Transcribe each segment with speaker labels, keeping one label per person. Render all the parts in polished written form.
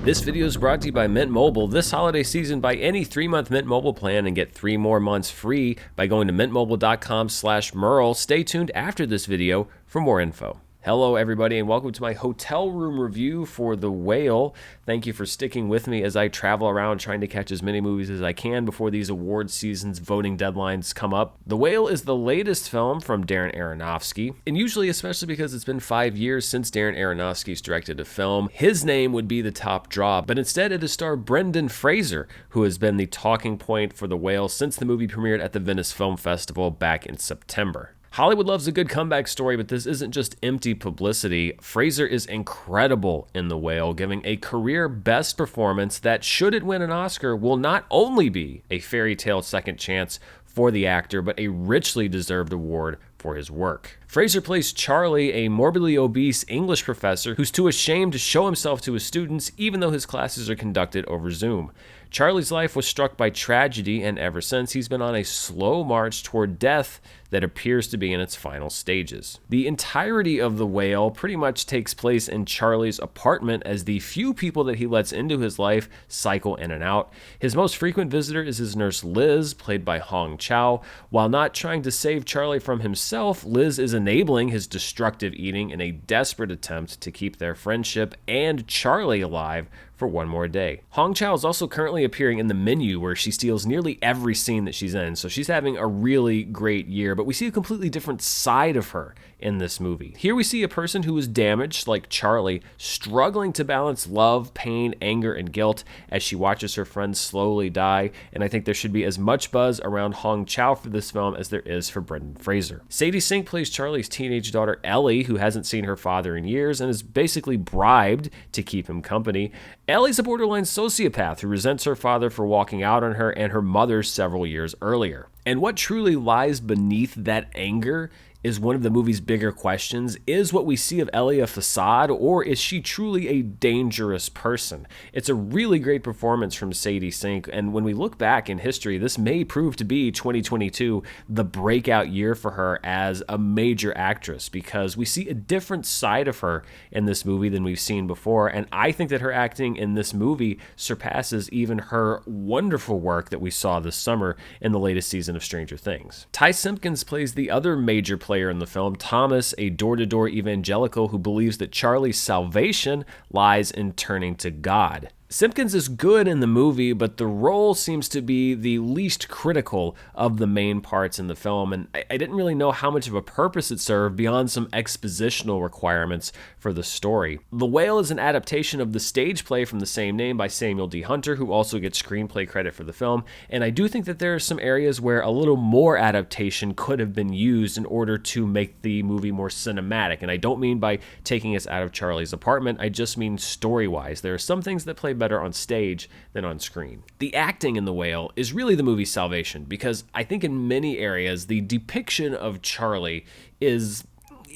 Speaker 1: This video is brought to you by Mint Mobile. This holiday season, buy any 3-month Mint Mobile plan and get 3 more months free by going to mintmobile.com/Murrell. Stay tuned after this video for more info. Hello, everybody, and welcome to my hotel room review for The Whale. Thank you for sticking with me as I travel around trying to catch as many movies as I can before these award season's voting deadlines come up. The Whale is the latest film from Darren Aronofsky, and usually, especially because it's been 5 years since Darren Aronofsky's directed a film, his name would be the top draw, but instead it is star Brendan Fraser, who has been the talking point for The Whale since the movie premiered at the Venice Film Festival back in September. Hollywood loves a good comeback story, but this isn't just empty publicity. Fraser is incredible in The Whale, giving a career best performance that, should it win an Oscar, will not only be a fairy tale second chance for the actor, but a richly deserved award for his work. Fraser plays Charlie, a morbidly obese English professor who's too ashamed to show himself to his students, even though his classes are conducted over Zoom. Charlie's life was struck by tragedy, and ever since, he's been on a slow march toward death that appears to be in its final stages. The entirety of The Whale pretty much takes place in Charlie's apartment as the few people that he lets into his life cycle in and out. His most frequent visitor is his nurse Liz, played by Hong Chow. While not trying to save Charlie from himself, Liz is enabling his destructive eating in a desperate attempt to keep their friendship and Charlie alive for one more day. Hong Chow is also currently appearing in The Menu, where she steals nearly every scene that she's in, so she's having a really great year, but we see a completely different side of her in this movie. Here we see a person who is damaged, like Charlie, struggling to balance love, pain, anger, and guilt as she watches her friends slowly die, and I think there should be as much buzz around Hong Chow for this film as there is for Brendan Fraser. Sadie Sink plays Charlie's teenage daughter Ellie, who hasn't seen her father in years and is basically bribed to keep him company. Ellie's a borderline sociopath who resents her father for walking out on her and her mother several years earlier. And what truly lies beneath that anger is one of the movie's bigger questions. Is what we see of Ellie a facade, or is she truly a dangerous person? It's a really great performance from Sadie Sink, and when we look back in history, this may prove to be 2022 the breakout year for her as a major actress, because we see a different side of her in this movie than we've seen before, and I think that her acting in this movie surpasses even her wonderful work that we saw this summer in the latest season of Stranger Things. Ty Simpkins plays the other major player in the film, Thomas, a door-to-door evangelical who believes that Charlie's salvation lies in turning to God. Simpkins is good in the movie, but the role seems to be the least critical of the main parts in the film, and I didn't really know how much of a purpose it served beyond some expositional requirements for the story. The Whale is an adaptation of the stage play from the same name by Samuel D. Hunter, who also gets screenplay credit for the film, and I do think that there are some areas where a little more adaptation could have been used in order to make the movie more cinematic, and I don't mean by taking us out of Charlie's apartment, I just mean story-wise. There are some things that play better on stage than on screen. The acting in The Whale is really the movie's salvation, because I think in many areas the depiction of Charlie is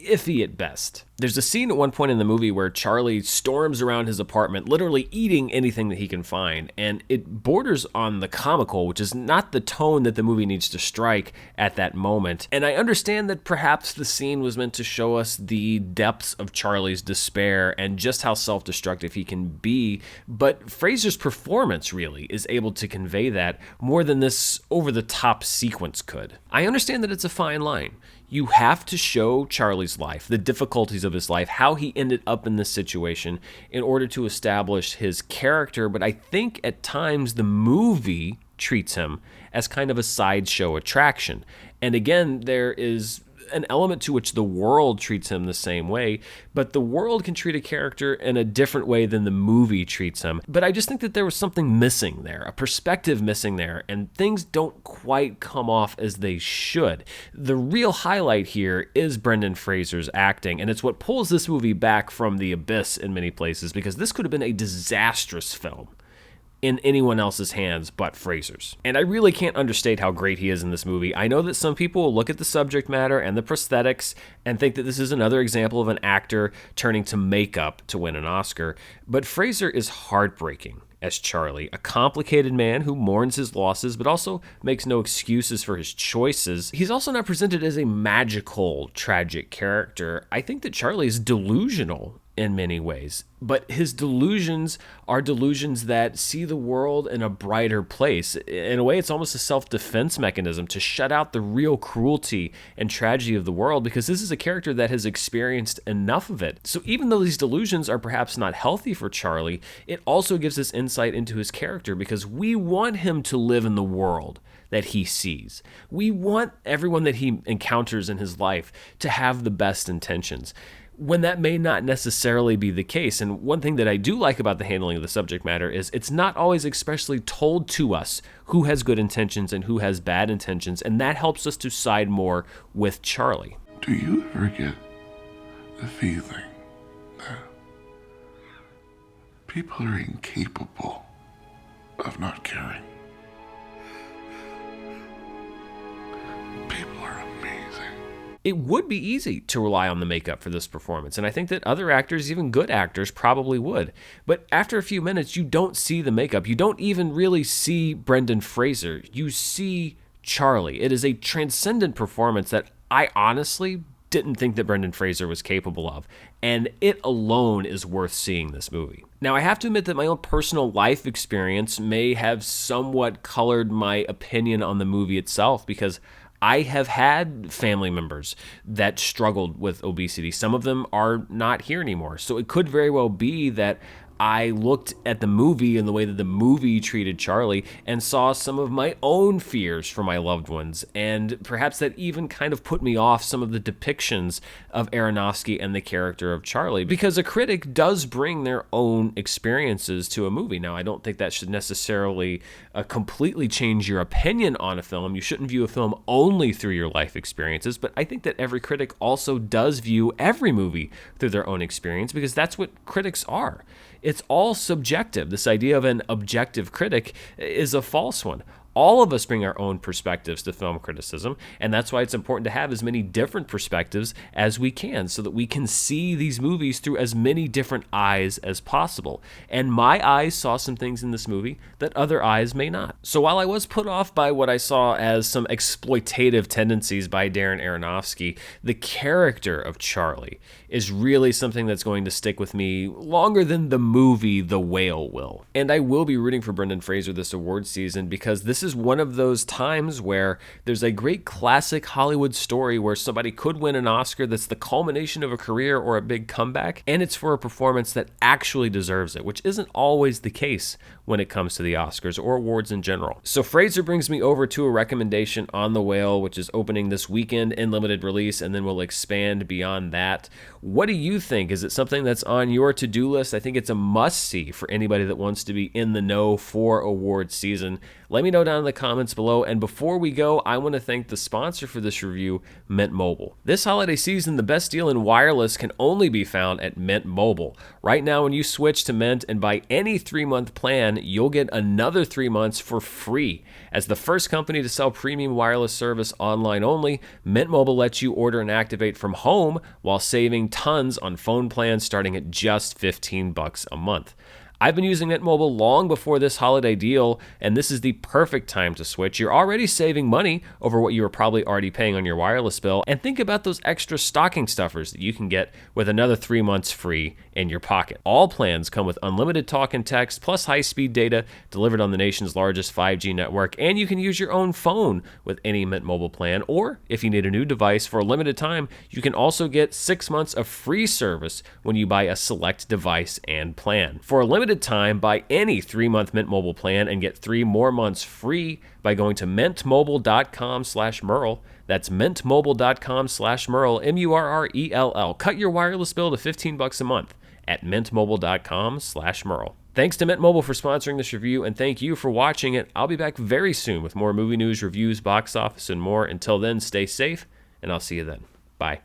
Speaker 1: iffy at best. There's a scene at one point in the movie where Charlie storms around his apartment, literally eating anything that he can find, and it borders on the comical, which is not the tone that the movie needs to strike at that moment. And I understand that perhaps the scene was meant to show us the depths of Charlie's despair and just how self-destructive he can be, but Fraser's performance really is able to convey that more than this over-the-top sequence could. I understand that it's a fine line. You have to show Charlie's life, the difficulties of his life, how he ended up in this situation in order to establish his character, but I think at times the movie treats him as kind of a sideshow attraction. And again, there is an element to which the world treats him the same way, but the world can treat a character in a different way than the movie treats him. But I just think that there was something missing there, a perspective missing there, and things don't quite come off as they should. The real highlight here is Brendan Fraser's acting, and it's what pulls this movie back from the abyss in many places, because this could have been a disastrous film in anyone else's hands but Fraser's. And I really can't understate how great he is in this movie. I know that some people will look at the subject matter and the prosthetics and think that this is another example of an actor turning to makeup to win an Oscar, but Fraser is heartbreaking as Charlie, a complicated man who mourns his losses but also makes no excuses for his choices. He's also not presented as a magical, tragic character. I think that Charlie is delusional in many ways, but his delusions are delusions that see the world in a brighter place. In a way, it's almost a self-defense mechanism to shut out the real cruelty and tragedy of the world, because this is a character that has experienced enough of it. So even though these delusions are perhaps not healthy for Charlie, it also gives us insight into his character, because we want him to live in the world that he sees. We want everyone that he encounters in his life to have the best intentions, when that may not necessarily be the case. And one thing that I do like about the handling of the subject matter is it's not always expressly told to us who has good intentions and who has bad intentions, and that helps us to side more with Charlie.
Speaker 2: Do you ever get the feeling that people are incapable of not caring? People are amazing.
Speaker 1: It would be easy to rely on the makeup for this performance, and I think that other actors, even good actors, probably would. But after a few minutes, you don't see the makeup. You don't even really see Brendan Fraser. You see Charlie. It is a transcendent performance that I honestly didn't think that Brendan Fraser was capable of, and it alone is worth seeing this movie. Now, I have to admit that my own personal life experience may have somewhat colored my opinion on the movie itself, because I have had family members that struggled with obesity. Some of them are not here anymore. So it could very well be that I looked at the movie and the way that the movie treated Charlie and saw some of my own fears for my loved ones. And perhaps that even kind of put me off some of the depictions of Aronofsky and the character of Charlie, because a critic does bring their own experiences to a movie. Now, I don't think that should necessarily completely change your opinion on a film. You shouldn't view a film only through your life experiences, but I think that every critic also does view every movie through their own experience, because that's what critics are. It's all subjective. This idea of an objective critic is a false one. All of us bring our own perspectives to film criticism, and that's why it's important to have as many different perspectives as we can, so that we can see these movies through as many different eyes as possible. And my eyes saw some things in this movie that other eyes may not. So while I was put off by what I saw as some exploitative tendencies by Darren Aronofsky, the character of Charlie is really something that's going to stick with me longer than the movie The Whale will. And I will be rooting for Brendan Fraser this award season, because this is one of those times where there's a great classic Hollywood story where somebody could win an Oscar that's the culmination of a career or a big comeback, and it's for a performance that actually deserves it, which isn't always the case when it comes to the Oscars or awards in general. So Fraser brings me over to a recommendation on The Whale, which is opening this weekend in limited release, and then we'll expand beyond that. What do you think? Is it something that's on your to-do list? I think it's a must-see for anybody that wants to be in the know for award season. Let me know down in the comments below. And before we go, I want to thank the sponsor for this review, Mint Mobile. This holiday season, the best deal in wireless can only be found at Mint Mobile. Right now, when you switch to Mint and buy any 3-month plan, you'll get another 3 months for free. As the first company to sell premium wireless service online only, Mint Mobile lets you order and activate from home while saving tons on phone plans starting at just $15 a month. I've been using Mint Mobile long before this holiday deal, and this is the perfect time to switch. You're already saving money over what you were probably already paying on your wireless bill, and think about those extra stocking stuffers that you can get with another 3 months free in your pocket. All plans come with unlimited talk and text, plus high-speed data delivered on the nation's largest 5G network, and you can use your own phone with any Mint Mobile plan, or if you need a new device for a limited time, you can also get 6 months of free service when you buy a select device and plan. For a limited time, buy any 3-month Mint Mobile plan and get 3 more months free by going to mintmobile.com/Murrell. That's mintmobile.com/Murrell, Murrell. Cut your wireless bill to $15 a month at mintmobile.com/Murrell. Thanks to Mint Mobile for sponsoring this review, and thank you for watching it. I'll be back very soon with more movie news, reviews, box office, and more. Until then, stay safe, and I'll see you then. Bye.